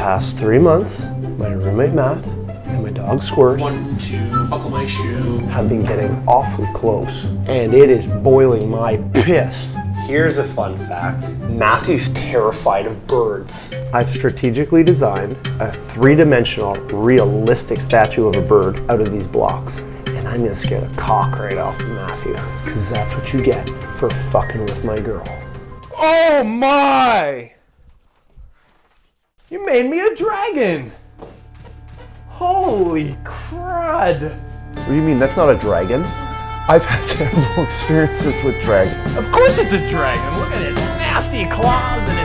past 3 months, my roommate Matt and my dog Squirt 1, 2, buckle my shoe. have been getting awfully close, and it is boiling my piss. Here's a fun fact. Matthew's terrified of birds. I've strategically designed a 3-dimensional, realistic statue of a bird out of these blocks. And I'm gonna scare the cock right off of Matthew, because that's what you get for fucking with my girl. Oh my! You made me a dragon! Holy crud! What do you mean? That's not a dragon. I've had terrible experiences with dragons. Of course it's a dragon! Look at it! Nasty claws and